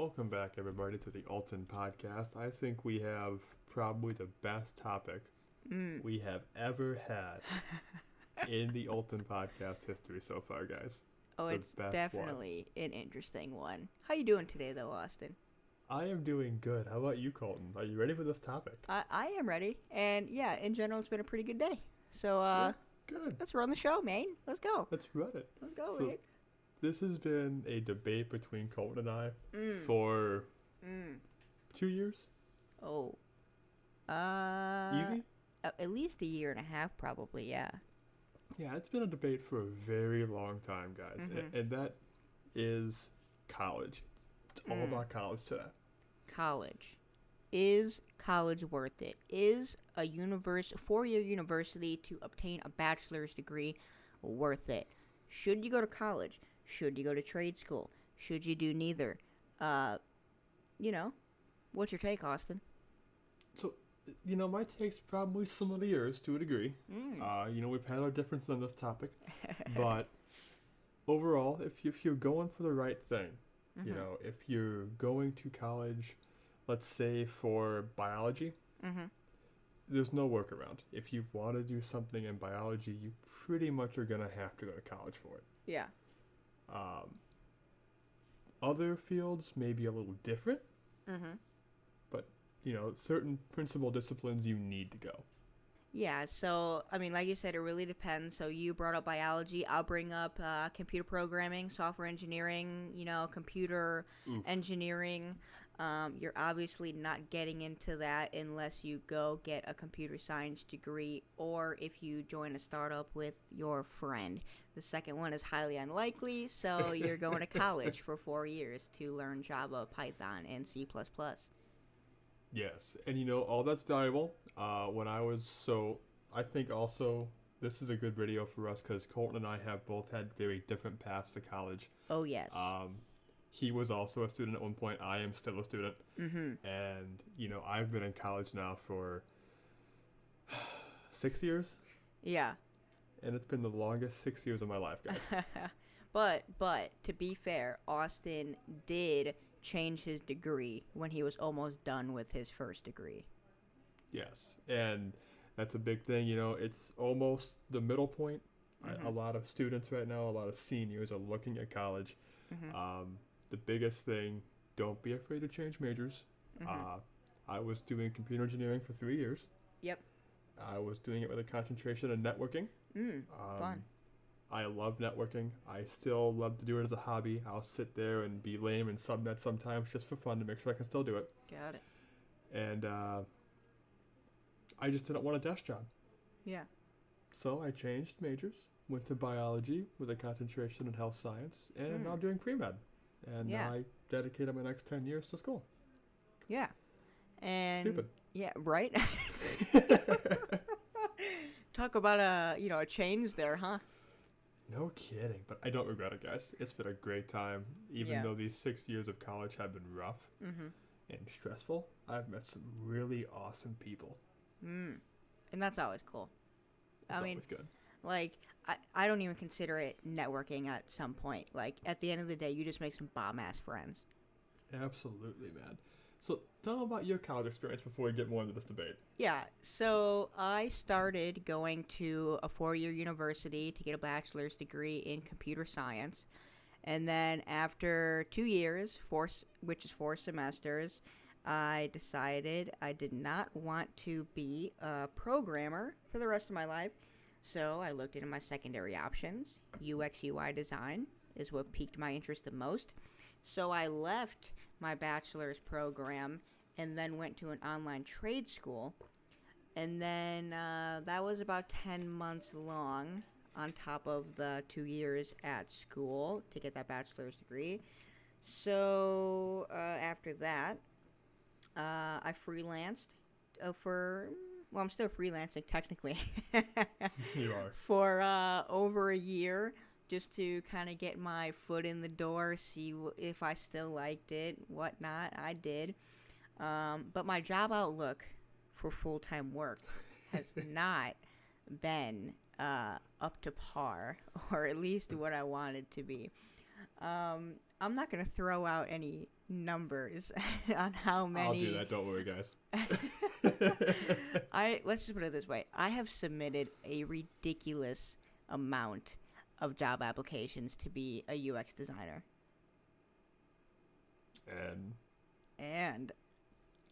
Welcome back, everybody, to the Alton Podcast. I think we have probably the best topic we have ever had in the Alton Podcast history so far, guys. Oh, The it's best definitely an interesting one. How you doing today, though, Austin? I am doing good. How about you, Colton? Are you ready for this topic? I am ready, and yeah, in general, it's been a pretty good day. So, Good. let's run the show, man. Let's go. Let's run it. Let's go, So- man. This has been a debate between Colton and I Mm. for Mm. 2 years. Oh. Easy? At least a year and a half, probably, yeah. Yeah, it's been a debate for a very long time, guys. Mhm. And that is college. It's all about college today. College. Is college worth it? Is a 4-year university to obtain a bachelor's degree worth it? Should you go to college? Should you go to trade school? Should you do neither? What's your take, Austin? So, my take's probably similar to yours to a degree. We've had our differences on this topic. But overall, if you're going for the right thing, if you're going to college, let's say for biology, there's no workaround. If you want to do something in biology, you pretty much are going to have to go to college for it. Yeah. Other fields may be a little different, but, certain principal disciplines you need to go. Yeah, so, like you said, it really depends. So you brought up biology. I'll bring up computer programming, software engineering, computer engineering. You're obviously not getting into that unless you go get a computer science degree or if you join a startup with your friend. The second one is highly unlikely, so you're going to college for 4 years to learn Java, Python, and C++. Yes, and all that's valuable. I think also this is a good video for us because Colton and I have both had very different paths to college. Oh, yes. He was also a student at one point. I am still a student. And, I've been in college now for 6 years. Yeah. And it's been the longest 6 years of my life, guys. But to be fair, Austin did change his degree when he was almost done with his first degree. Yes, and that's a big thing. It's almost the middle point. A lot of students right now, a lot of seniors are looking at college. The biggest thing, don't be afraid to change majors. I was doing computer engineering for 3 years. Yep. I was doing it with a concentration in networking. Fun. I love networking. I still love to do it as a hobby. I'll sit there and be lame and subnet sometimes just for fun to make sure I can still do it. Got it. And I just didn't want a desk job. Yeah. So I changed majors, went to biology with a concentration in health science, and I'm now doing pre-med. And now I dedicated my next 10 years to school. Yeah. And Stupid. Yeah, right? Talk about a change there, huh? No kidding, but I don't regret it, guys. It's been a great time. Even though these 6 years of college have been rough and stressful, I've met some really awesome people. And that's always cool. It's always good. Like, I don't even consider it networking at some point. Like, at the end of the day, you just make some bomb-ass friends. Absolutely, man. So, tell them about your college experience before we get more into this debate. Yeah, so I started going to a 4-year university to get a bachelor's degree in computer science. And then after 2 years, which is 4 semesters, I decided I did not want to be a programmer for the rest of my life. So I looked into my secondary options. UX UI design is what piqued my interest the most. So I left my bachelor's program and then went to an online trade school. And then that was about 10 months long on top of the 2 years at school to get that bachelor's degree. So after that, I freelanced I'm still freelancing technically. You are. For over a year, just to kind of get my foot in the door, see if I still liked it, whatnot. I did. But my job outlook for full-time work has not been up to par, or at least what I wanted to be. I'm not going to throw out any numbers on how many. I'll do that. Don't worry, guys. Let's just put it this way. I have submitted a ridiculous amount of job applications to be a UX designer. And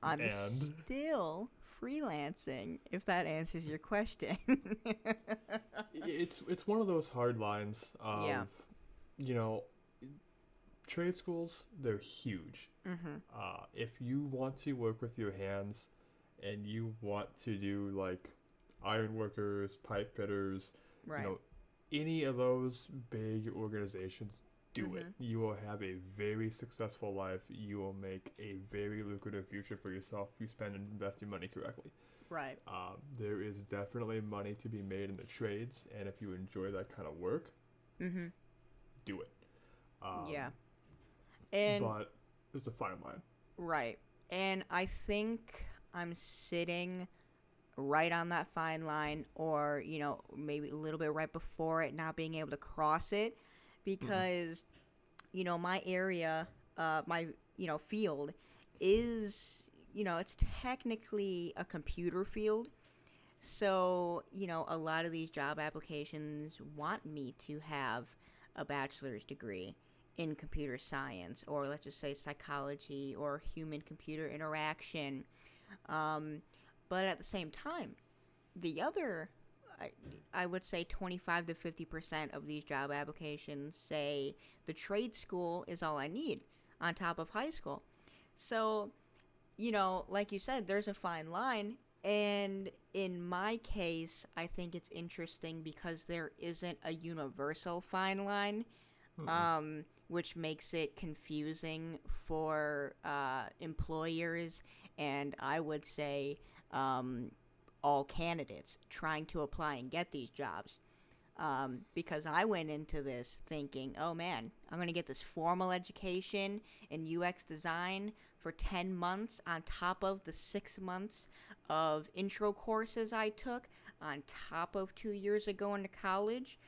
I'm still freelancing, if that answers your question. It's one of those hard lines of, trade schools, they're huge. If you want to work with your hands and you want to do like iron workers, pipe fitters, right. Any of those big organizations, do it. You will have a very successful life. You will make a very lucrative future for yourself if you spend and invest your money correctly. Right. There is definitely money to be made in the trades, and if you enjoy that kind of work, do it. But there's a fine line. Right. And I think I'm sitting right on that fine line, or, maybe a little bit right before it, not being able to cross it. Because, my area, my, field is, it's technically a computer field. So, a lot of these job applications want me to have a bachelor's degree in computer science, or let's just say psychology or human-computer interaction. But at the same time, the other, I would say 25 to 50% of these job applications say the trade school is all I need on top of high school. So, like you said, there's a fine line. And in my case, I think it's interesting because there isn't a universal fine line, which makes it confusing for employers, and I would say all candidates trying to apply and get these jobs. Because I went into this thinking, oh man, I'm going to get this formal education in UX design for 10 months on top of the 6 months of intro courses I took, on top of 2 years of going to college.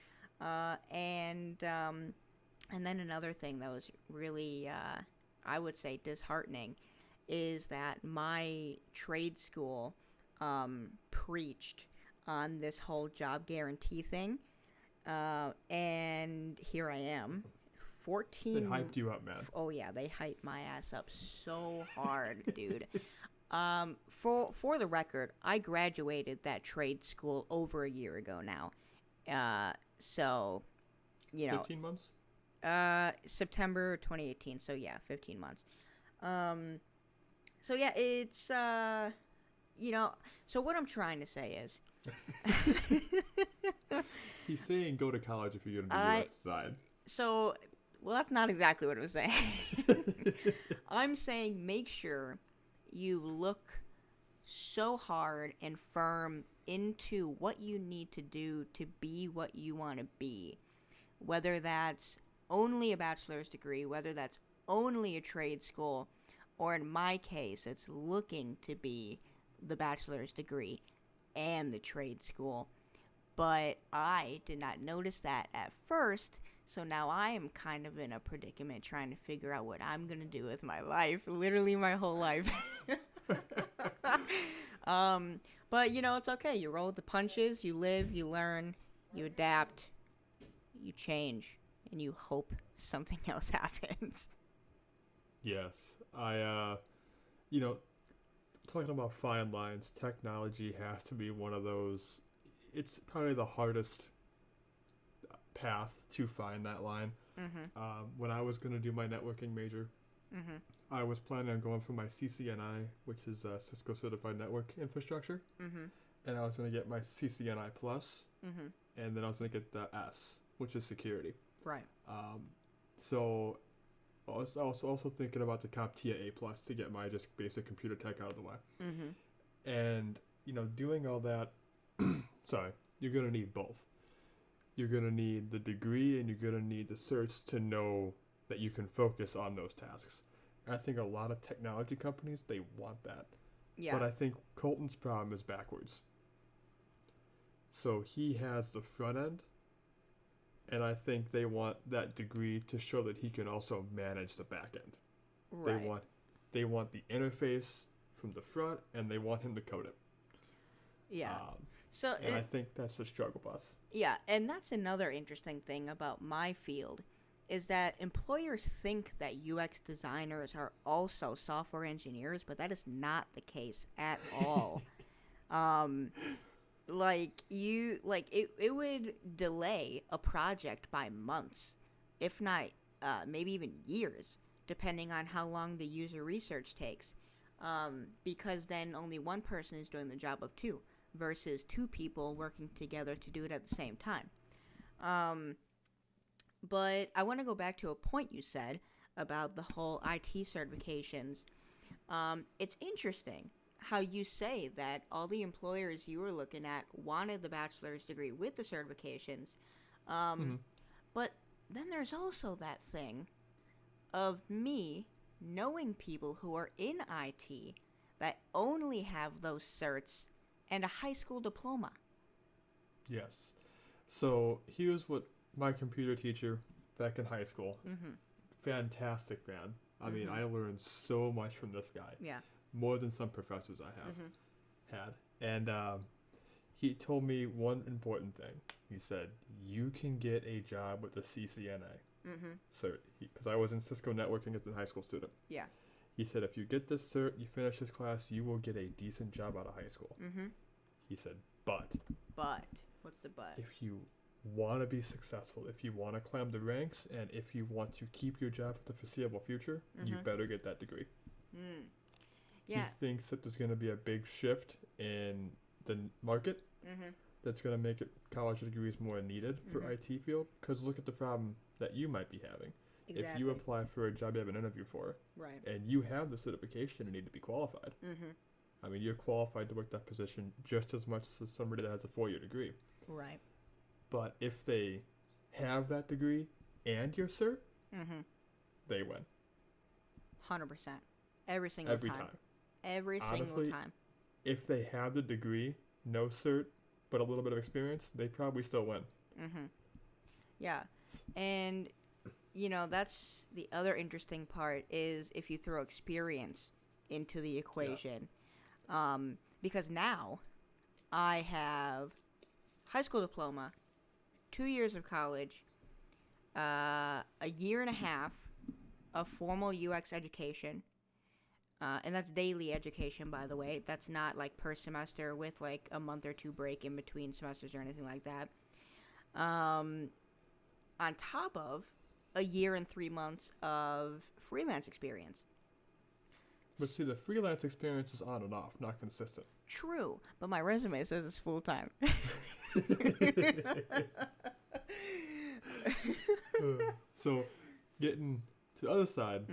And then another thing that was really, I would say, disheartening is that my trade school preached on this whole job guarantee thing. And here I am, 14. They hyped you up, man. Oh yeah, they hyped my ass up so hard, dude. For the record, I graduated that trade school over a year ago now. So, 15 months? September 2018. So yeah, 15 months. So yeah, it's so what I'm trying to say is He's saying go to college if you're going to do UX design. So, well, that's not exactly what I was saying. I'm saying make sure you look so hard and firm into what you need to do to be what you want to be. Whether that's only a bachelor's degree, whether that's only a trade school, or in my case, it's looking to be the bachelor's degree and the trade school. But I did not notice that at first, so now I am kind of in a predicament trying to figure out what I'm going to do with my life, literally my whole life. But, it's okay. You roll with the punches, you live, you learn, you adapt, you change, and you hope something else happens. Yes. Talking about fine lines, technology has to be one of those. It's probably the hardest path to find that line. When I was going to do my networking major, I was planning on going for my CCNI, which is Cisco Certified Network Infrastructure, and I was going to get my CCNI Plus, and then I was going to get the S, which is security. Right. So I was also thinking about the CompTIA A Plus to get my just basic computer tech out of the way. And, doing all that, you're going to need both. You're going to need the degree and you're going to need the certs to know that you can focus on those tasks. And I think a lot of technology companies, they want that. Yeah. But I think Colton's problem is backwards. So he has the front end, and I think they want that degree to show that he can also manage the back end. Right. They want the interface from the front, and they want him to code it. Yeah. I think that's a struggle bus. Yeah, and that's another interesting thing about my field, is that employers think that UX designers are also software engineers, but that is not the case at all. It would delay a project by months, if not maybe even years, depending on how long the user research takes, because then only one person is doing the job of two versus two people working together to do it at the same time. But I want to go back to a point you said about the whole IT certifications. It's interesting how you say that all the employers you were looking at wanted the bachelor's degree with the certifications. But then there's also that thing of me knowing people who are in IT that only have those certs and a high school diploma. Yes. So here's what my computer teacher back in high school, fantastic man. I mean, I learned so much from this guy. Yeah. More than some professors I have had. And he told me one important thing. He said, you can get a job with a CCNA. Cert. Because I was in Cisco networking as a high school student. Yeah. He said, if you get this cert, you finish this class, you will get a decent job out of high school. He said, but. What's the but? If you want to be successful, if you want to climb the ranks, and if you want to keep your job for the foreseeable future, you better get that degree. Yeah. He thinks that there's going to be a big shift in the market that's going to make college degrees more needed for IT field. Because look at the problem that you might be having. Exactly. If you apply for a job you have an interview for, right, and you have the certification and need to be qualified, I mean, you're qualified to work that position just as much as somebody that has a 4-year degree. Right. But if they have that degree and your cert, they win. 100%. Every single time. Every Honestly, single time. If they have the degree, no cert, but a little bit of experience, they probably still win. Yeah. And, that's the other interesting part is if you throw experience into the equation. Yeah. Because now I have high school diploma, 2 years of college, a year and a half of formal UX education, and that's daily education, by the way. That's not like per semester with like a month or two break in between semesters or anything like that. On top of a year and 3 months of freelance experience. But see, the freelance experience is on and off, not consistent. True, but my resume says it's full time. So, getting to the other side,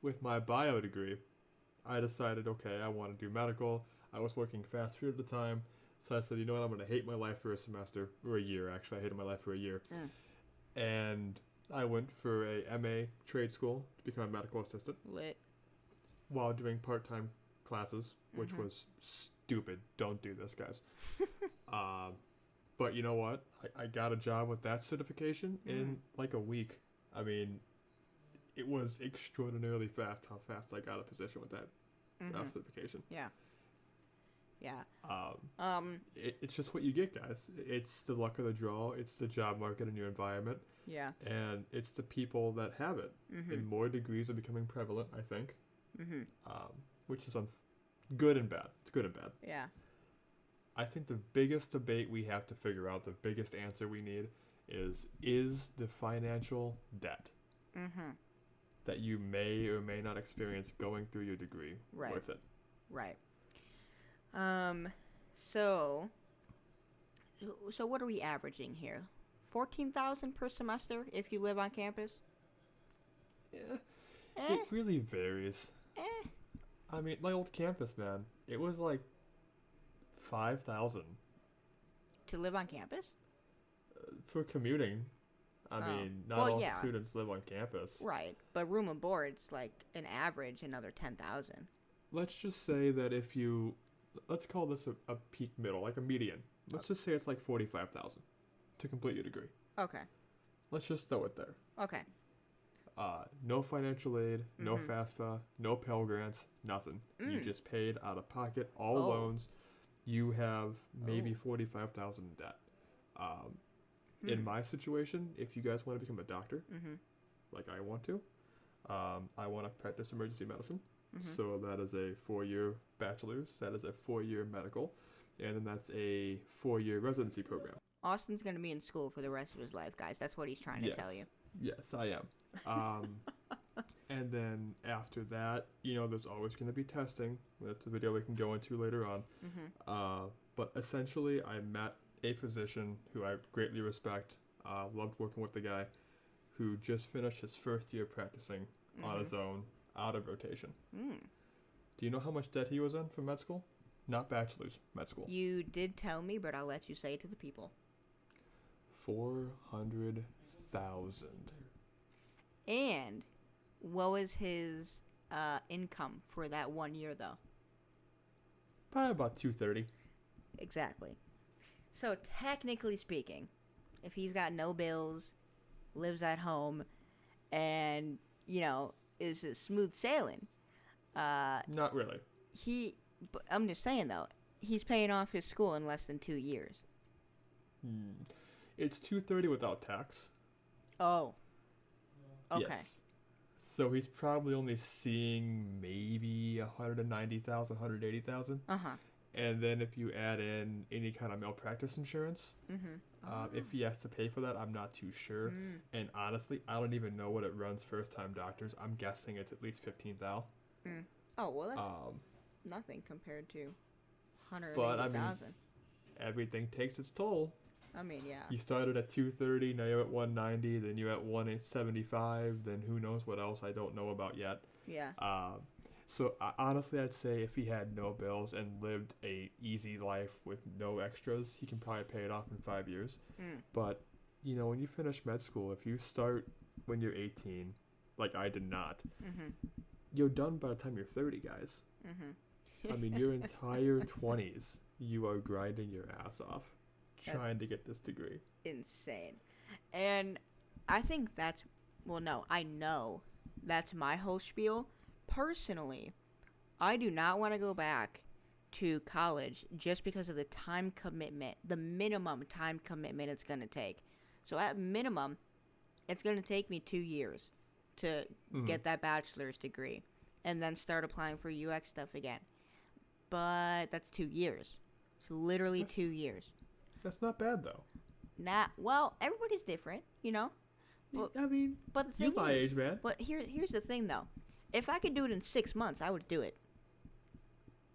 with my bio degree, I decided, okay, I want to do medical. I was working fast food at the time, so I said, you know what, I'm going to hate my life for a semester, or a year, actually. I hated my life for a year. And I went for a MA trade school to become a medical assistant. Lit. While doing part-time classes, which was stupid. Don't do this, guys. But you know what? I got a job with that certification in like a week. I mean, it was extraordinarily fast how fast I got a position with that certification. Yeah. Yeah. It's just what you get, guys. It's the luck of the draw. It's the job market in your environment. Yeah. And it's the people that have it. And more degrees are becoming prevalent, I think. Which is good and bad. It's good and bad. Yeah. I think the biggest debate we have to figure out, the biggest answer we need is the financial debt that you may or may not experience going through your degree worth it? Right. So what are we averaging here? 14,000 per semester if you live on campus? It really varies. I mean, my old campus, man, it was like 5,000 to live on campus for commuting. I mean, not all students live on campus, right? But room and board's like an average another 10,000. Let's just say that let's call this a peak middle, like a median. Let's just say it's like 45,000 to complete your degree. Okay. Let's just throw it there. Okay. No financial aid, no FAFSA, no Pell Grants, nothing. You just paid out of pocket, all loans. You have maybe $45,000 in debt. In my situation, if you guys want to become a doctor, like I want to, I want to practice emergency medicine. So that is a 4-year bachelor's. That is a 4-year medical. And then that's a 4-year residency program. Austin's going to be in school for the rest of his life, guys. That's what he's trying to tell you. Yes, I am. And then after that, there's always going to be testing. That's a video we can go into later on. But essentially, I met a physician who I greatly respect. Loved working with the guy who just finished his first year practicing on his own, out of rotation. Do you know how much debt he was in for med school? Not bachelor's, med school. You did tell me, but I'll let you say it to the people. $400,000. And what was his income for that 1 year, though? Probably about $230,000. Exactly. So technically speaking, if he's got no bills, lives at home, and is smooth sailing, not really. But I'm just saying though, he's paying off his school in less than 2 years. It's $230,000 without tax. Oh. Okay. Yes. So he's probably only seeing maybe $190,000, $180,000. And then if you add in any kind of malpractice insurance, if he has to pay for that, I'm not too sure. And honestly, I don't even know what it runs first-time doctors. I'm guessing it's at least $15,000. Oh, well, that's nothing compared to $180,000. But I mean, everything takes its toll. I mean, yeah. You started at $230,000, now you're at $190,000, then you're at $175,000, then who knows what else I don't know about yet. Yeah. So honestly, I'd say if he had no bills and lived a easy life with no extras, he can probably pay it off in 5 years. But when you finish med school, if you start when you're 18, like I did not, you're done by the time you're 30, guys. I mean, your entire 20s, you are grinding your ass off trying to get this degree. Insane. And I think I know that's my whole spiel. Personally, I do not want to go back to college just because of the time commitment, the minimum time commitment it's going to take. So at minimum, it's going to take me 2 years to get that bachelor's degree and then start applying for UX stuff again. But that's 2 years. It's literally 2 years. That's not bad, though. Well, everybody's different, But, I mean, but the thing you're my age, man. But here's the thing, though. If I could do it in 6 months, I would do it.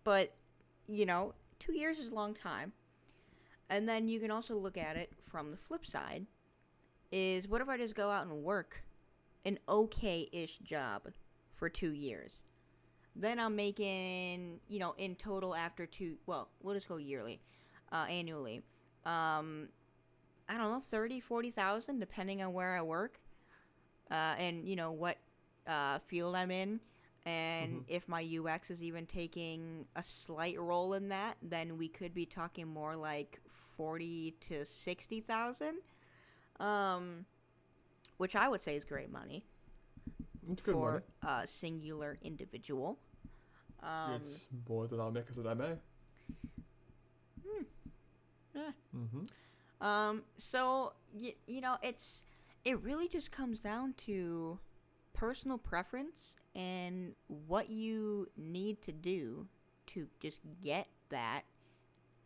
But, 2 years is a long time. And then you can also look at it from the flip side, is what if I just go out and work an okay-ish job for 2 years? Then I'm making, in total after we'll just go yearly, annually. I don't know, 30, 40,000, depending on where I work, and what field I'm in, and if my UX is even taking a slight role in that, then we could be talking more like 40 to 60,000, which I would say is great money. It's good for money. A singular individual. It's more than I'll make as an MA. So it really just comes down to personal preference and what you need to do to just get that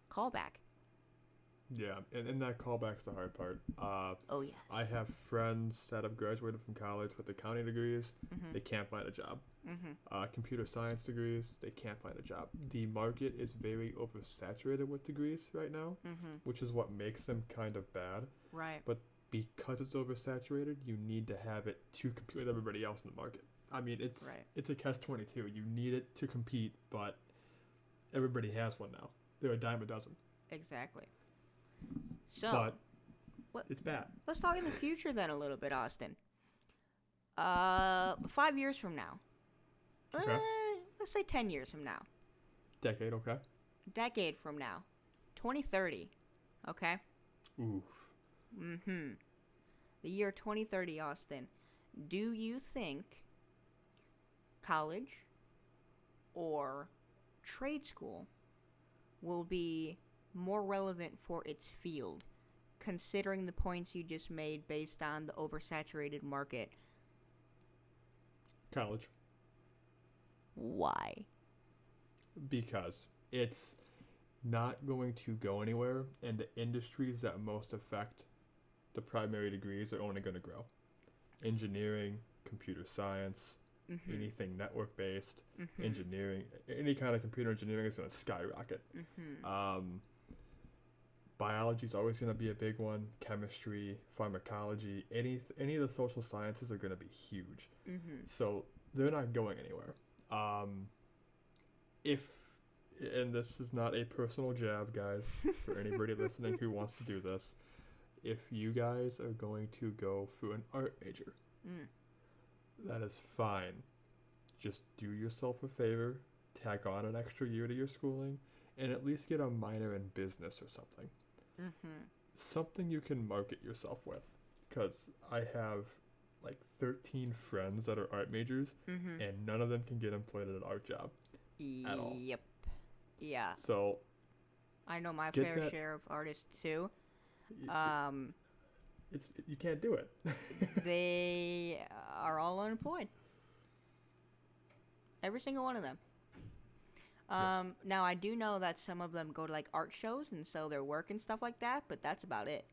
callback. Yeah, and that callback's the hard part. Oh, yes. I have friends that have graduated from college with accounting degrees. They can't find a job. Computer science degrees, they can't find a job. The market is very oversaturated with degrees right now, which is what makes them kind of bad. Right. But because it's oversaturated, you need to have it to compete with everybody else in the market. I mean, it's a catch-22. You need it to compete, but everybody has one now. They're a dime a dozen. Exactly. So, but it's bad. Let's talk in the future then a little bit, Austin. 5 years from now. Okay. Let's say 10 years from now. Decade, okay. Decade from now. 2030. Okay? Oof. The year 2030, Austin. do you think college or trade school will be more relevant for its field, considering the points you just made based on the oversaturated market? College. Why? Because it's not going to go anywhere, and the industries that most affect the primary degrees are only going to grow. Engineering, computer science, anything network-based, engineering, any kind of computer engineering is going to skyrocket. Biology is always going to be a big one. Chemistry, pharmacology, any of the social sciences are going to be huge. So they're not going anywhere. And this is not a personal jab, guys, for anybody listening who wants to do this. If you guys are going to go through an art major, that is fine. Just do yourself a favor, tack on an extra year to your schooling, and at least get a minor in business or something. Something you can market yourself with. Because I have like 13 friends that are art majors, and none of them can get employed at an art job at all. Yep. Yeah. So I know my fair share of artists too. You can't do it. They are all unemployed. Every single one of them. Now I do know that some of them go to like art shows and sell their work and stuff like that, but that's about it.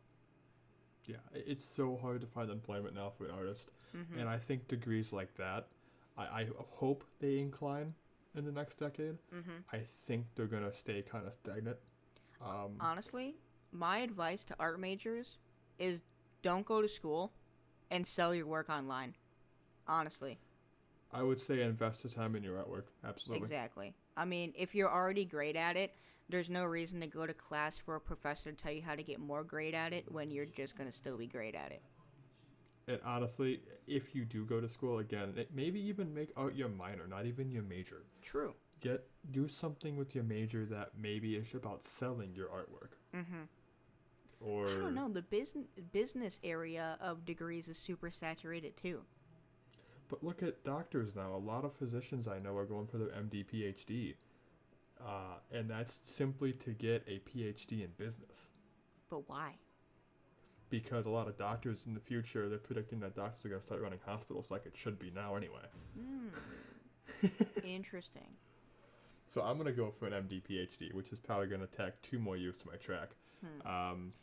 Yeah, it's so hard to find employment now for an artist. And I think degrees like that, I hope they incline in the next decade. I think they're going to stay kind of stagnant. Honestly, my advice to art majors is don't go to school and sell your work online. Honestly. I would say invest the time in your artwork. Absolutely. Exactly. I mean, if you're already great at it, there's no reason to go to class for a professor to tell you how to get more great at it when you're just going to still be great at it. And honestly, if you do go to school again, maybe even make art your minor, not even your major. True. Do something with your major that maybe is about selling your artwork. Or I don't know. The business area of degrees is super saturated too. But look at doctors now. A lot of physicians I know are going for their MD, PhD. And that's simply to get a PhD in business. But why? Because a lot of doctors in the future, they're predicting that doctors are going to start running hospitals like it should be now anyway. Interesting. So I'm going to go for an MD, PhD, which is probably going to tack 2 more years to my track.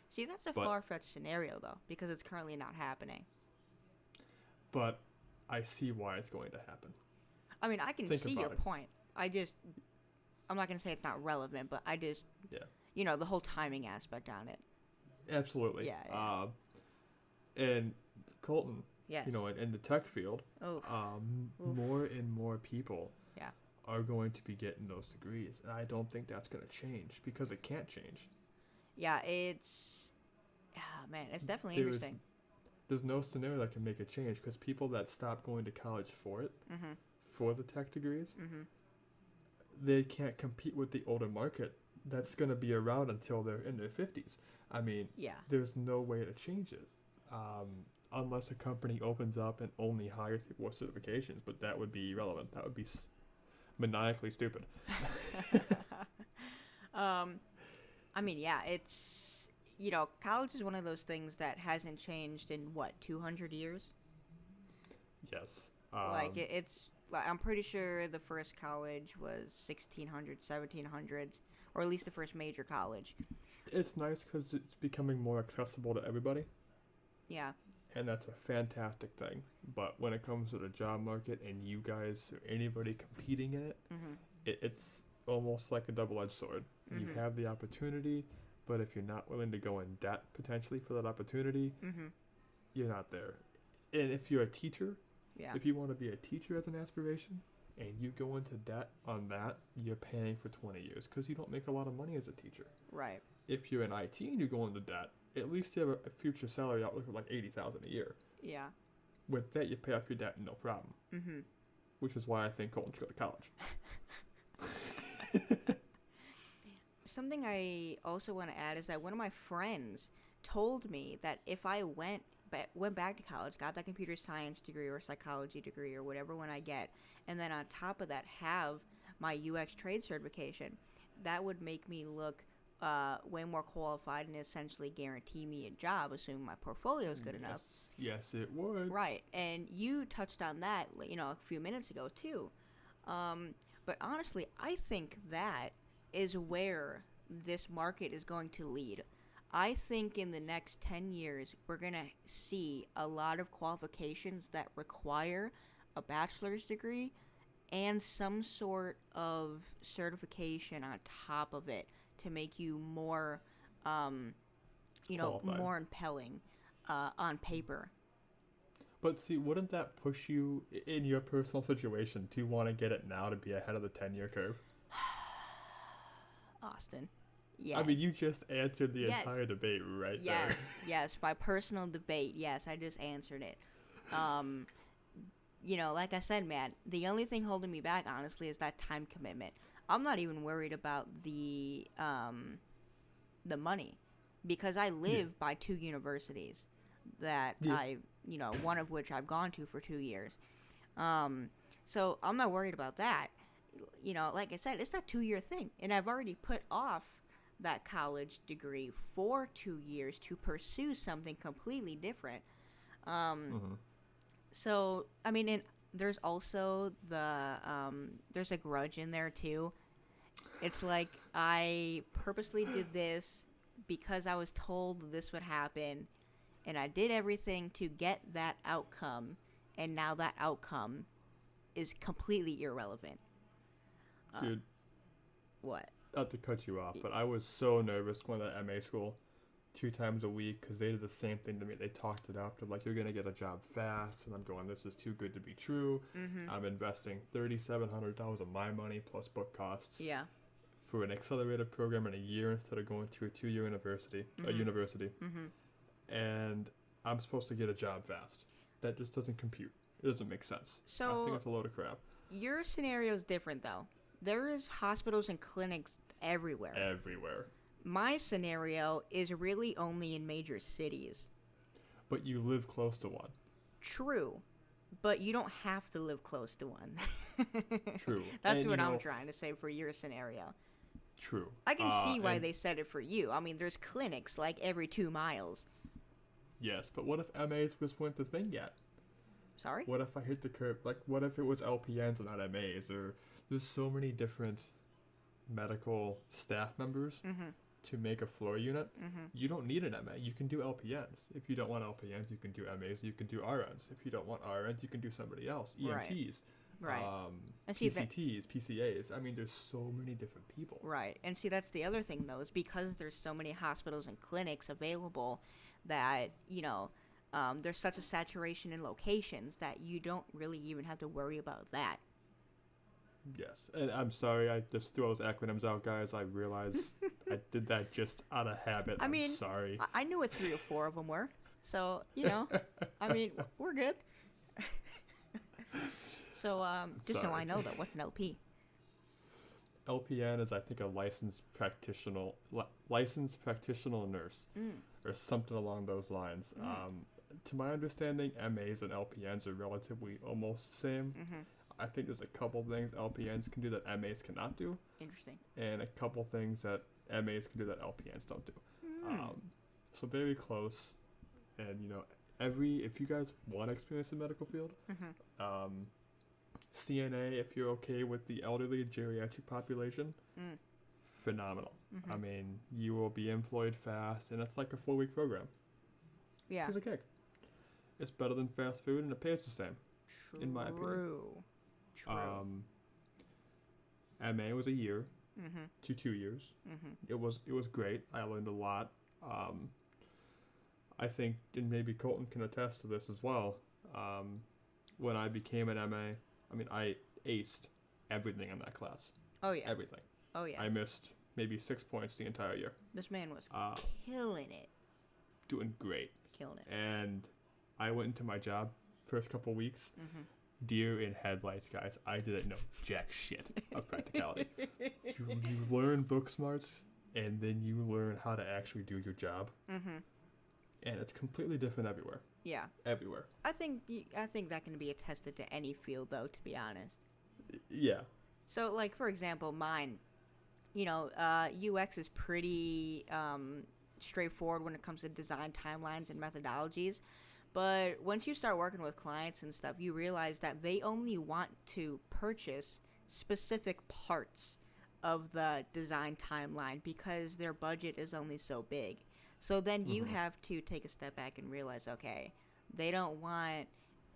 See, that's a far-fetched scenario, though, because it's currently not happening. But I see why it's going to happen. I mean, I can see your point. I'm not going to say it's not relevant, but the whole timing aspect on it. Absolutely. Yeah. And Colton, yes. In the tech field, more and more people are going to be getting those degrees. And I don't think that's going to change because it can't change. Yeah, it's definitely interesting. There's no scenario that can make a change because people that stop going to college for it, for the tech degrees, they can't compete with the older market that's going to be around until they're in their 50s. I mean, there's no way to change it unless a company opens up and only hires people with certifications, but that would be irrelevant. That would be maniacally stupid. I mean, it's, college is one of those things that hasn't changed in, 200 years? Yes. I'm pretty sure the first college was 1600s, 1700s, or at least the first major college. It's nice because it's becoming more accessible to everybody. Yeah. And that's a fantastic thing. But when it comes to the job market and you guys or anybody competing in it, it's almost like a double-edged sword. You have the opportunity, but if you're not willing to go in debt potentially for that opportunity, you're not there. And if you're a teacher, if you want to be a teacher as an aspiration, and you go into debt on that, you're paying for 20 years because you don't make a lot of money as a teacher. Right. If you're in IT and you go into debt, at least you have a future salary outlook of like $80,000 a year. Yeah. With that, you pay off your debt, no problem. Which is why I think Colton should go to college. Something I also want to add is that one of my friends told me that if I went went back to college, got that computer science degree or psychology degree or whatever one I get, and then on top of that have my UX trade certification, that would make me look way more qualified and essentially guarantee me a job, assuming my portfolio is good enough. Yes, it would. Right, and you touched on that, a few minutes ago too. But honestly, I think that is where this market is going to lead. I think in the next 10 years, we're going to see a lot of qualifications that require a bachelor's degree and some sort of certification on top of it to make you more, more impelling on paper. But see, wouldn't that push you in your personal situation to want to get it now to be ahead of the 10-year curve? Austin, yes. I mean, you just answered the entire debate right there. Yes, my personal debate. Yes, I just answered it. Like I said, man, the only thing holding me back, honestly, is that time commitment. I'm not even worried about the money, because I live by 2 universities that one of which I've gone to for 2 years. So I'm not worried about that. Like I said, it's that 2-year thing, and I've already put off that college degree for 2 years to pursue something completely different. So, I mean, and there's also there's a grudge in there too. It's like I purposely did this because I was told this would happen, and I did everything to get that outcome, and now that outcome is completely irrelevant. Dude. What? Not to cut you off, but I was so nervous going to MA school 2 times a week because they did the same thing to me. They talked it up. They're like, you're going to get a job fast. And I'm going, this is too good to be true. Mm-hmm. I'm investing $3,700 of my money plus book costs for an accelerated program in a year instead of going to a 2-year university. Mm-hmm. And I'm supposed to get a job fast. That just doesn't compute. It doesn't make sense. So I think it's a load of crap. Your scenario is different, though. There is hospitals and clinics everywhere. My scenario is really only in major cities. But you live close to one. True. But you don't have to live close to one. True. That's what I'm trying to say for your scenario. True. I can see why they said it for you. I mean, there's clinics like every 2 miles. Yes, but what if MAs just weren't the thing yet? Sorry? What if I hit the curve? Like, what if it was LPNs and not MAs? Or there's so many different medical staff members to make a floor unit. Mm-hmm. You don't need an MA. You can do LPNs. If you don't want LPNs, you can do MAs. You can do RNs. If you don't want RNs, you can do somebody else. EMTs. Right. PCTs, PCAs. I mean, there's so many different people. Right. And see, that's the other thing, though, is because there's so many hospitals and clinics available that, there's such a saturation in locations that you don't really even have to worry about that. Yes, and I'm sorry, I just threw those acronyms out, guys. I realize I did that just out of habit. I'm sorry. I knew what 3 or 4 of them were, so, I mean, we're good. So, just so I know, though, what's an LP? LPN is, I think, a licensed practitioner nurse, or something along those lines. To my understanding, MAs and LPNs are relatively almost the same. Mm-hmm. I think there's a couple things LPNs can do that MAs cannot do. Interesting. And a couple things that MAs can do that LPNs don't do. So very close. And, if you guys want experience in the medical field, CNA, if you're okay with the elderly geriatric population, phenomenal. Mm-hmm. I mean, you will be employed fast, and it's like a 4-week program. Yeah. It's a gig. It's better than fast food, and it pays the same, in my opinion. True. MA was a year to 2 years. Mm-hmm. It was great. I learned a lot. I think, and maybe Colton can attest to this as well, when I became an MA, I mean, I aced everything in that class. Oh, yeah. Everything. Oh, yeah. I missed maybe 6 points the entire year. This man was killing it. Doing great. Killing it. And I went into my job first couple weeks. Deer in headlights, guys. I didn't know jack shit of practicality. You learn book smarts, and then you learn how to actually do your job. And it's completely different everywhere. Yeah. Everywhere. I think that can be attested to any field, though, to be honest. Yeah. So, like, for example, mine, UX is pretty straightforward when it comes to design timelines and methodologies. But once you start working with clients and stuff, you realize that they only want to purchase specific parts of the design timeline because their budget is only so big. So then you have to take a step back and realize, okay, they don't want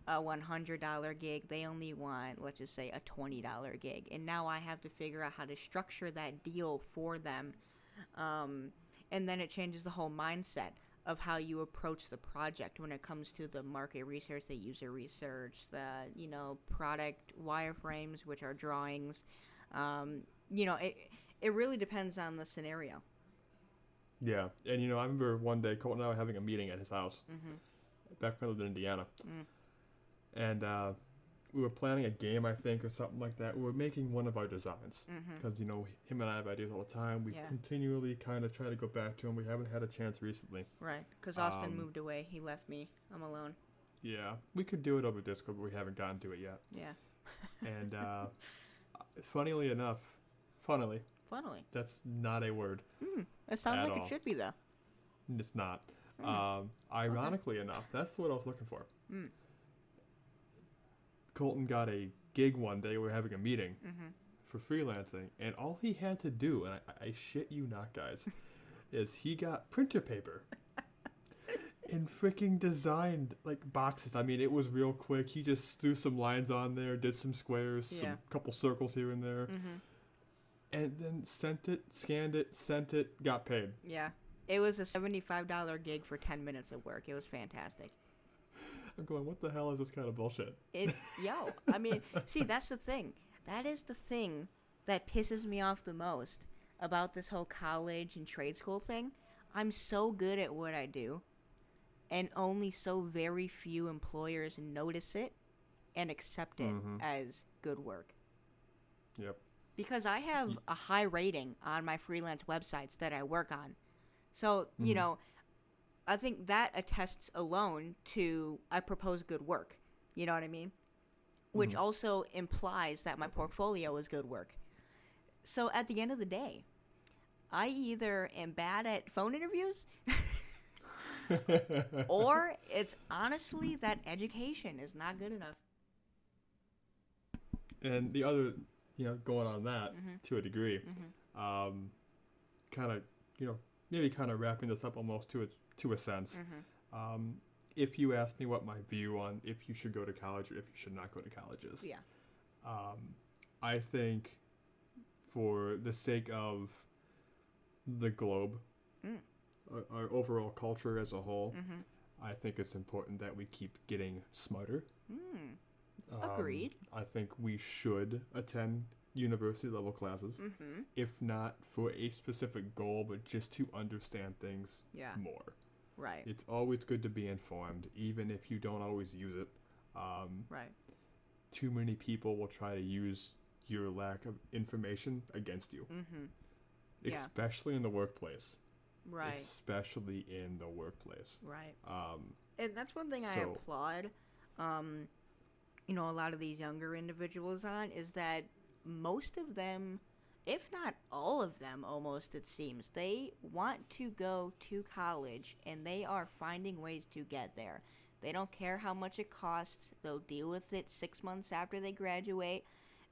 a $100 gig. They only want, let's just say, a $20 gig. And now I have to figure out how to structure that deal for them. And then it changes the whole mindset of how you approach the project when it comes to the market research, the user research, the, product wireframes, which are drawings. It really depends on the scenario. Yeah. And, I remember one day Colton and I were having a meeting at his house back when I lived in Indiana. And we were planning a game, I think, or something like that. We were making one of our designs because, him and I have ideas all the time. We continually kind of try to go back to him. We haven't had a chance recently. Right, because Austin moved away. He left me. I'm alone. Yeah. We could do it over Discord, but we haven't gotten to it yet. Yeah. And funnily enough, funnily. That's not a word. It sounds like all. It should be, though. It's not. Ironically enough, that's what I was looking for. Colton got a gig one day. We were having a meeting for freelancing, and all he had to do, and I shit you not, guys, is he got printer paper and freaking designed like boxes. I mean, it was real quick. He just threw some lines on there, did some squares, some couple circles here and there, and then sent it, scanned it, sent it, got paid. Yeah. It was a $75 gig for 10 minutes of work. It was fantastic. I'm going, what the hell is this kind of bullshit? I mean, see, that's the thing. That is the thing that pisses me off the most about this whole college and trade school thing. I'm so good at what I do, and only so very few employers notice it and accept it as good work. Yep. Because I have a high rating on my freelance websites that I work on. So, I think that attests alone to I propose good work. You know what I mean? Which also implies that my portfolio is good work. So at the end of the day, I either am bad at phone interviews or it's honestly that education is not good enough. And the other, going on that to a degree, kind of, maybe kind of wrapping this up almost to a sense. If you ask me what my view on if you should go to college or if you should not go to college is, I think for the sake of the globe, our overall culture as a whole, I think it's important that we keep getting smarter. Agreed. I think we should attend university level classes, if not for a specific goal, but just to understand things more. Right. It's always good to be informed, even if you don't always use it. Right. Too many people will try to use your lack of information against you. Especially in the workplace. Right. Especially in the workplace. Right. And that's one thing I applaud, a lot of these younger individuals on, is that most of them, if not all of them almost, it seems, they want to go to college and they are finding ways to get there. They don't care how much it costs. They'll deal with it 6 months after they graduate.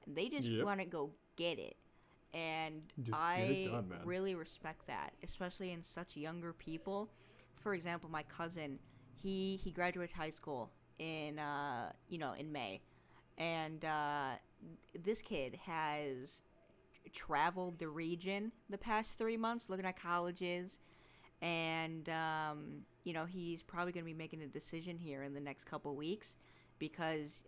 And they just want to go get it. And I really respect that, especially in such younger people. For example, my cousin, he graduates high school in May. And this kid has traveled the region the past 3 months looking at colleges, and he's probably going to be making a decision here in the next couple weeks because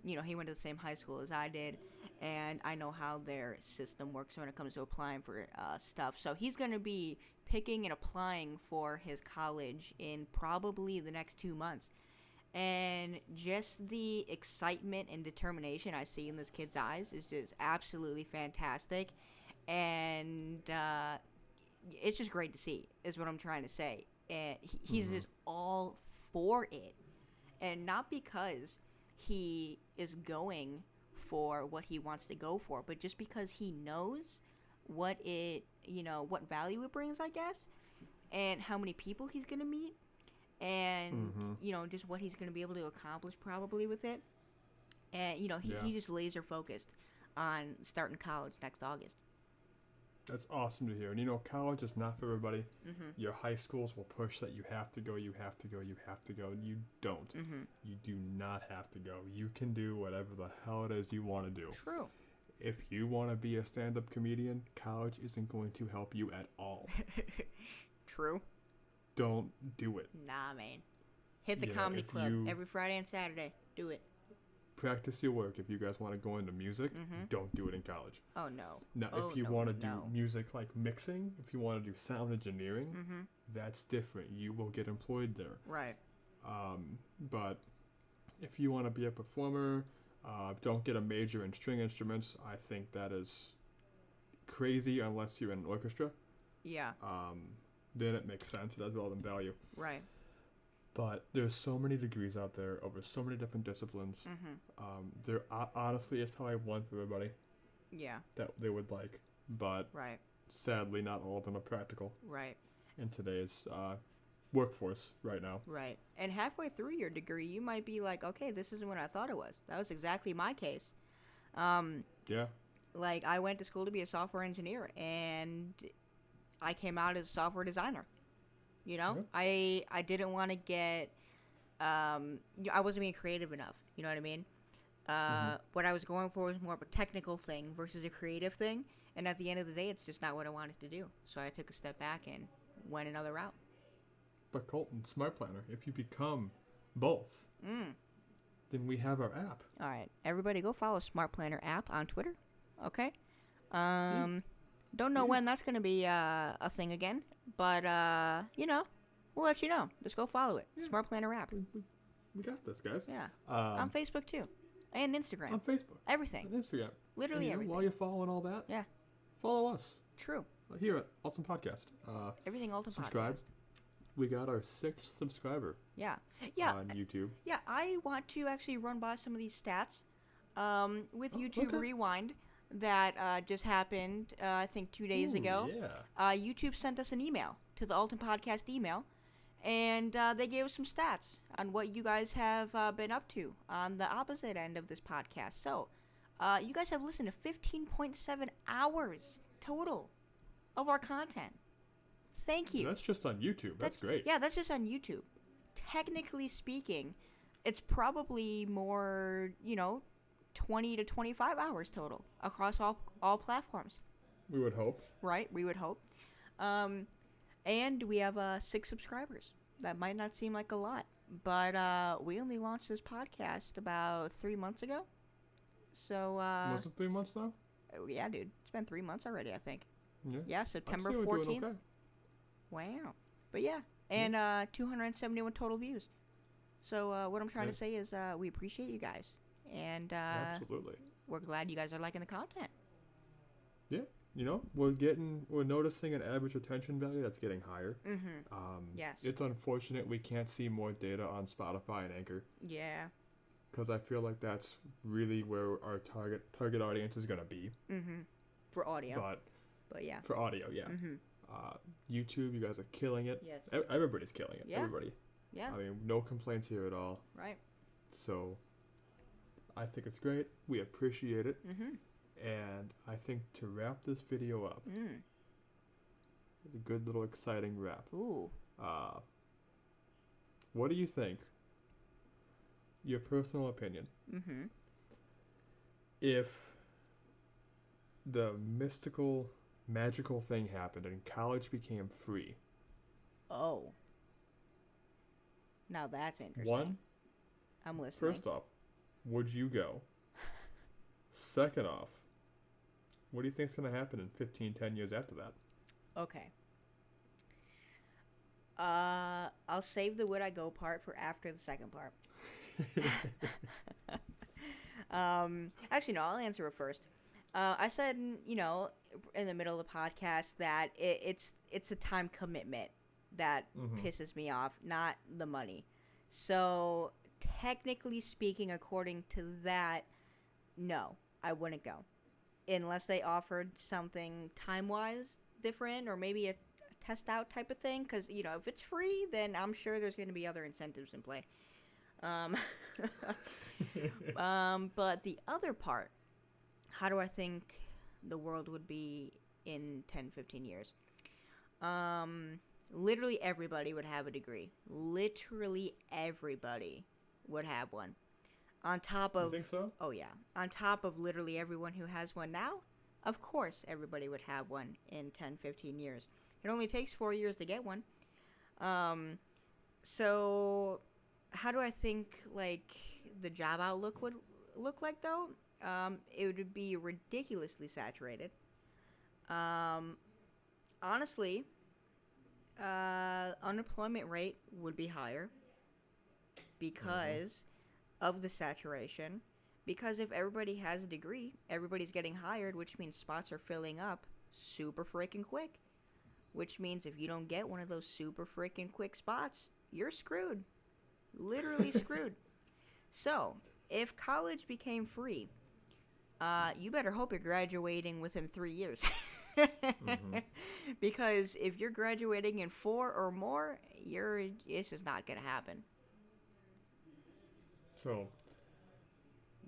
he went to the same high school as I did, and I know how their system works when it comes to applying for stuff. So he's going to be picking and applying for his college in probably the next 2 months. And just the excitement and determination I see in this kid's eyes is just absolutely fantastic. And it's just great to see, is what I'm trying to say. And he's just all for it. And not because he is going for what he wants to go for, but just because he knows what what value it brings, I guess, and how many people he's going to meet, and, just what he's going to be able to accomplish probably with it. And, he's just laser focused on starting college next August. That's awesome to hear. And, college is not for everybody. Your high schools will push that you have to go, you have to go, you have to go. You don't. You do not have to go. You can do whatever the hell it is you want to do. True. If you want to be a stand-up comedian, college isn't going to help you at all. True. Don't do it. Nah, man. Hit the comedy club every Friday and Saturday. Do it. Practice your work. If you guys want to go into music, don't do it in college. Oh, no. Now, if you want to do music like mixing, if you want to do sound engineering, that's different. You will get employed there. Right. But if you want to be a performer, don't get a major in string instruments. I think that is crazy unless you're in an orchestra. Yeah. Then it makes sense. It has relevant value. Right. But there's so many degrees out there over so many different disciplines. There honestly is probably one for everybody. Yeah. That they would like. But sadly, not all of them are practical. Right. In today's workforce right now. Right. And halfway through your degree, you might be like, okay, this isn't what I thought it was. That was exactly my case. Yeah. Like, I went to school to be a software engineer, and I came out as a software designer. Yeah. I didn't want to get, I wasn't being creative enough. You know what I mean? What I was going for was more of a technical thing versus a creative thing. And at the end of the day, it's just not what I wanted to do. So I took a step back and went another route. But Colton, Smart Planner, if you become both, then we have our app. All right. Everybody go follow Smart Planner app on Twitter. Okay? Don't know when that's going to be a thing again. But, we'll let you know. Just go follow it. Yeah. Smart Planner app. We got this, guys. Yeah. On Facebook, too. And Instagram. On Facebook. Everything. On Instagram. Literally everything. While you're following all that, follow us. True. Here at Alton Podcast. Everything Alton subscribe. Podcast. We got our 6th subscriber. Yeah. On YouTube. Yeah, I want to actually run by some of these stats with YouTube Rewind that just happened, I think, 2 days ago. Yeah. YouTube sent us an email to the Alton Podcast email, and they gave us some stats on what you guys have been up to on the opposite end of this podcast. So, you guys have listened to 15.7 hours total of our content. Thank you. That's just on YouTube. That's great. Yeah, that's just on YouTube. Technically speaking, it's probably more, 20 to 25 hours total across all platforms. We would hope. Right, we would hope. And we have 6 subscribers. That might not seem like a lot, but we only launched this podcast about 3 months ago. So was it 3 months now? Yeah, dude. It's been 3 months already, I think. Yeah, September 14th. Okay. Wow. But yeah, and 271 total views. So what I'm trying to say is we appreciate you guys. And absolutely. We're glad you guys are liking the content. Yeah. We're noticing an average retention value that's getting higher. Yes. It's unfortunate we can't see more data on Spotify and Anchor. Yeah. Because I feel like that's really where our target audience is going to be. For audio. But yeah. For audio, yeah. YouTube, you guys are killing it. Yes. Everybody's killing it. Yeah. Everybody. Yeah. I mean, no complaints here at all. Right. So, I think it's great. We appreciate it. And I think to wrap this video up, it's a good little exciting wrap. Ooh. What do you think? Your personal opinion. If the mystical, magical thing happened and college became free. Oh. Now that's interesting. One, I'm listening. First off, would you go? Second off, what do you think's going to happen in 15, 10 years after that? Okay. I'll save the would I go part for after the second part. Actually, no, I'll answer it first. I said, in the middle of the podcast that it's a time commitment that pisses me off, not the money. So, technically speaking, according to that, no, I wouldn't go. Unless they offered something time-wise different or maybe a test out type of thing. Because, if it's free, then I'm sure there's going to be other incentives in play. But the other part, how do I think the world would be in 10, 15 years? Literally everybody would have a degree. Literally everybody would have one. On top of... You think so? Oh, yeah. On top of literally everyone who has one now, of course everybody would have one in 10, 15 years. It only takes 4 years to get one. So, how do I think, the job outlook would look like, though? It would be ridiculously saturated. Honestly, unemployment rate would be higher because of the saturation. Because if everybody has a degree, everybody's getting hired, which means spots are filling up super freaking quick. Which means if you don't get one of those super freaking quick spots, you're screwed. Literally screwed. So, if college became free, you better hope you're graduating within 3 years. Because if you're graduating in 4 or more, it's just not going to happen. So,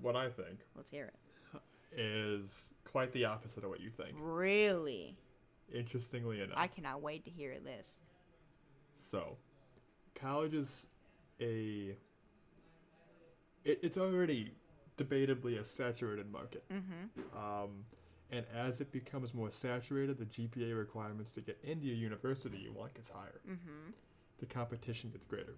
what I think... Let's hear it. ...is quite the opposite of what you think. Really? Interestingly enough. I cannot wait to hear this. So, college is it's already debatably a saturated market. And as it becomes more saturated, the GPA requirements to get into a university you want gets higher. The competition gets greater.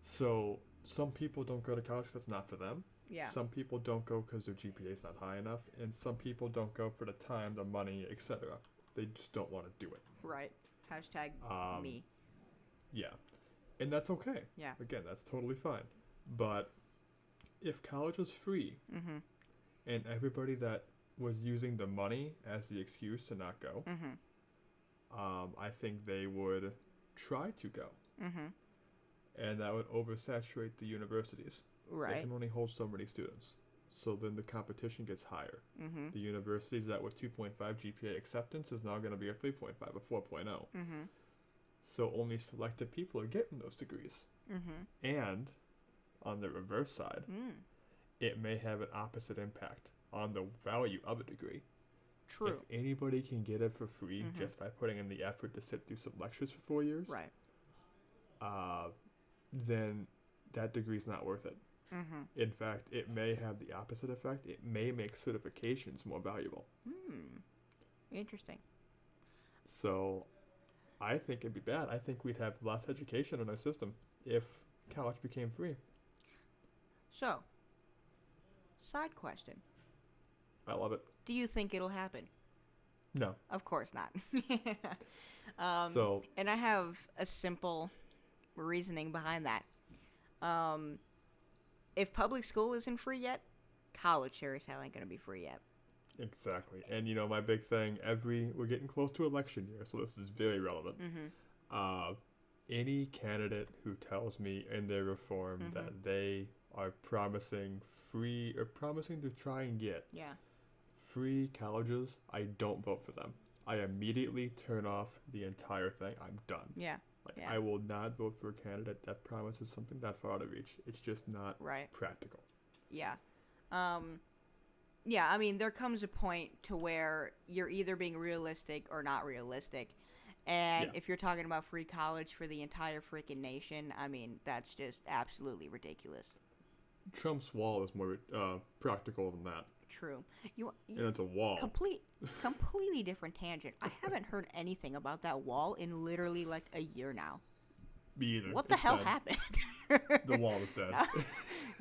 So some people don't go to college because it's not for them. Yeah. Some people don't go because their GPA is not high enough. And some people don't go for the time, the money, etc. They just don't want to do it. Right. Hashtag me. Yeah. And that's okay. Yeah. Again, that's totally fine. But if college was free and everybody that was using the money as the excuse to not go, I think they would try to go. And that would oversaturate the universities. Right. They can only hold so many students. So then the competition gets higher. The universities that with 2.5 GPA acceptance is now going to be a 3.5, a 4.0. So only selected people are getting those degrees. And on the reverse side, it may have an opposite impact on the value of a degree. True. If anybody can get it for free just by putting in the effort to sit through some lectures for 4 years, right, then that degree's not worth it. In fact, it may have the opposite effect. It may make certifications more valuable. Interesting. So I think it'd be bad. I think we'd have less education in our system if college became free. So, side question. I love it. Do you think it'll happen? No. Of course not. So, and I have a simple reasoning behind that. If public school isn't free yet, college sure as hell ain't gonna be free yet. Exactly. And my big thing, we're getting close to election year, so this is very relevant. Any candidate who tells me in their reform that they are promising to try and get free colleges, I don't vote for them. I immediately turn off the entire thing. I'm done. I will not vote for a candidate that promises something that far out of reach. It's just not practical. Yeah. I mean, there comes a point to where you're either being realistic or not realistic. And if you're talking about free college for the entire freaking nation, I mean, that's just absolutely ridiculous. Trump's wall is more practical than that. True. And it's a wall. Completely different tangent. I haven't heard anything about that wall in literally like a year now. Me either. What the hell happened? The wall is dead.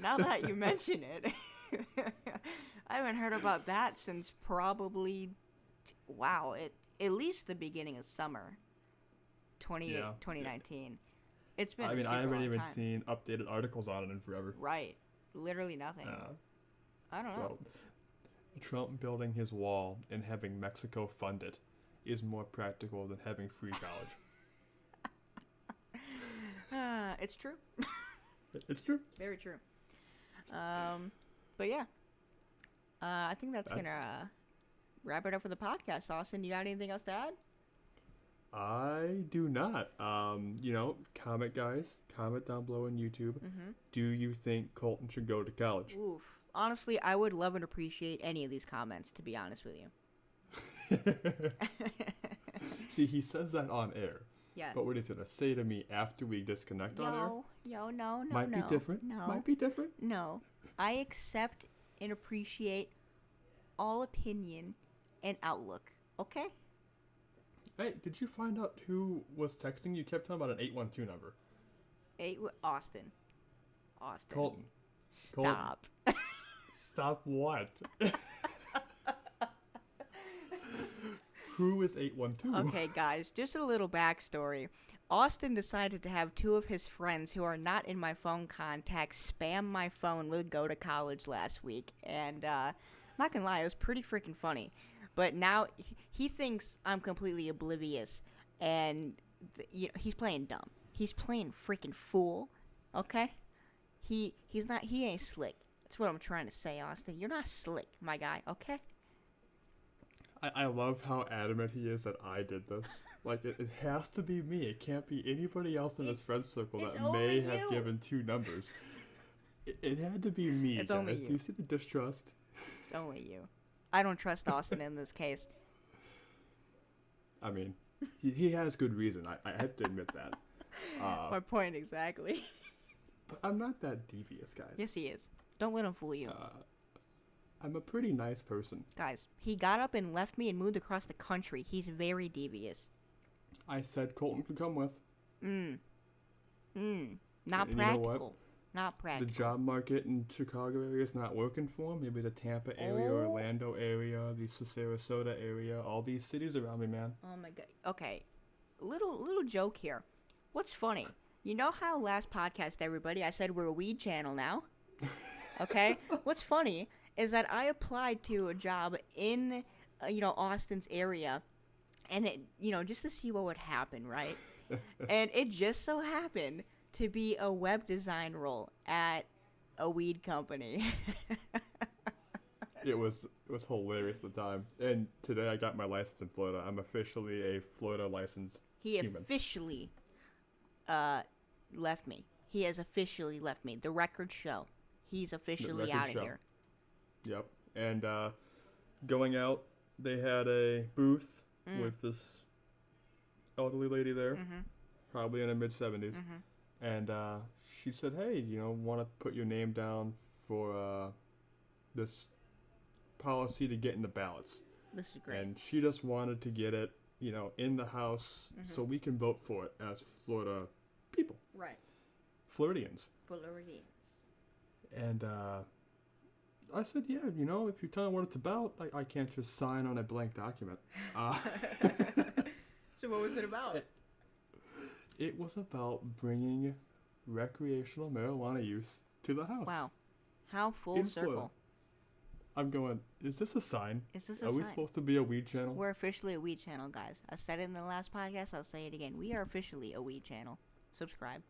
Now that you mention it, I haven't heard about that since probably, at least the beginning of summer, 2019. It's been. I haven't even seen updated articles on it in forever. Right. Literally nothing. I don't know. Trump building his wall and having Mexico fund it is more practical than having free college. It's true. It's true. Very true. But yeah. I think that's going to wrap it up for the podcast. Austin, you got anything else to add? I do not. Comment, guys. Comment down below on YouTube. Mm-hmm. Do you think Colton should go to college? Oof. Honestly, I would love and appreciate any of these comments, to be honest with you. See, he says that on air. Yes. But what he's going to say to me after we disconnect on air No, might be different. No. Might be different. No. I accept and appreciate all opinion and outlook. Okay? Hey, did you find out who was texting you? You kept talking about an 812 number. Austin. Colton. Stop. Stop what? Who is 812? Okay, guys, just a little backstory. Austin decided to have two of his friends who are not in my phone contacts spam my phone with go to college last week. And, I'm not gonna lie, it was pretty freaking funny. But now he thinks I'm completely oblivious, and he's playing dumb. He's playing freaking fool, okay? He ain't slick. That's what I'm trying to say, Austin. You're not slick, my guy, okay? I love how adamant he is that I did this. Like, it has to be me. It can't be anybody else in his friend circle that may have given two numbers. It had to be me, it's guys. Only you. Do you see the distrust? It's only you. I don't trust Austin in this case. I mean, he has good reason. I have to admit that. My point exactly. But I'm not that devious, guys. Yes, he is. Don't let him fool you. I'm a pretty nice person. Guys, he got up and left me and moved across the country. He's very devious. I said Colton could come with. Not and practical. You know what? Not practical. The job market in Chicago area is not working for him. Maybe the Tampa area, Orlando area, the Sarasota area, all these cities around me, man. Oh my god. Okay. Little joke here. What's funny? You know how last podcast, everybody, I said we're a weed channel now? Okay? What's funny is that I applied to a job in, Austin's area, and it, just to see what would happen, right? And it just so happened to be a web design role at a weed company. It was hilarious at the time. And today I got my license in Florida. I'm officially a Florida licensed human. Officially left me. He has officially left me. The records show. He's officially out of here. Yep. And going out, they had a booth with this elderly lady there, probably in her mid-70s. And she said, hey, want to put your name down for this policy to get in the ballots. This is great. And she just wanted to get it, in the House so we can vote for it as Florida people. Right. Floridians. And I said, yeah, if you tell me what it's about, I can't just sign on a blank document. So what was it about? It was about bringing recreational marijuana use to the House. Wow. How full circle. Florida. I'm going, is this a sign? Is this a sign? Are we supposed to be a weed channel? We're officially a weed channel, guys. I said it in the last podcast. I'll say it again. We are officially a weed channel. Subscribe.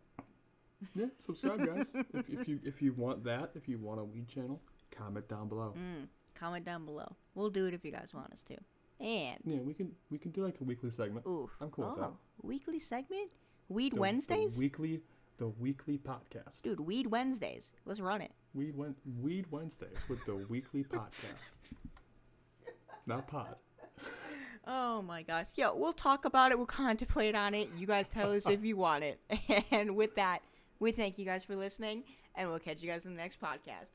Yeah, subscribe, guys. if you want that, if you want a weed channel, comment down below. Comment down below. We'll do it if you guys want us to. And yeah, we can do like a weekly segment. Oof. I'm cool with that. Weekly segment? Weed Wednesdays? The weekly podcast. Dude, Weed Wednesdays. Let's run it. Weed Wednesdays with the weekly podcast. Not pod. Oh my gosh. Yeah, we'll talk about it. We'll contemplate on it. You guys tell us if you want it. And with that, we thank you guys for listening, and we'll catch you guys in the next podcast.